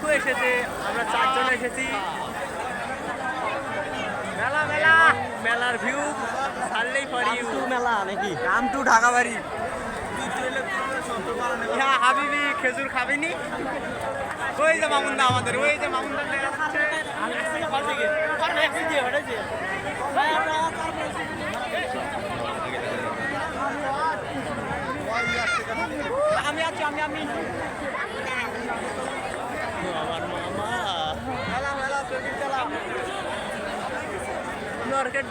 কাকু এসেছে, আমরা 4 জন এসেছি। মেলা মেলা মেলার ভিউ ছাড়লেই পারি। মেলা নাকি? কাম টু ঢাকা বাড়ি। হ্যাঁ হাবিবি, খেজুর খাবিনি? ওই যে মামুন্দা আমাদের, ওই যে মামুন্দা দেখা যাচ্ছে। আমি আছি, আমি আমার মামা মেলা মেলা প্রদীপ চালা মার্কেট।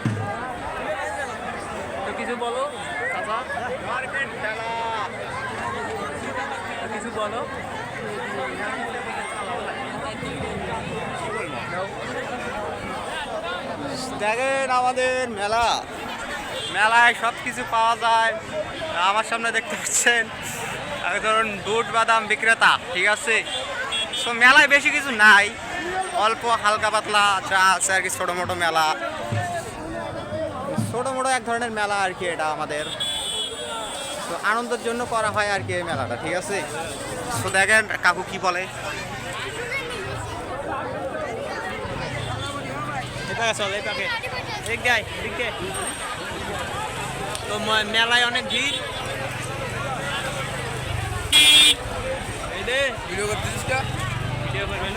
তো কিছু বলো চাচা, মার্কেট খেলা কিছু বলো। দেখেন আমাদের মেলা, মেলায় সব কিছু পাওয়া যায়। আমার সামনে দেখতে পাচ্ছেন ধরুন দুধ বাদাম বিক্রেতা, ঠিক আছে। তো মেলায় বেশি কিছু নাই, অল্প হালকা পাতলা যা আছে আর কি, ছোটো মোটো মেলা, ছোটো মোটো এক ধরনের মেলা আর কি। এটা আমাদের তো আনন্দের জন্য করা হয় আর কি এই মেলাটা, ঠিক আছে। তো দেখেন কাকু কি বলে। চলে পাকে দেখ যাই দিকে। তো মেলায় অনেক ভিড়। এই দে ভিডিও করতেছিস? ভিডিও করবেন।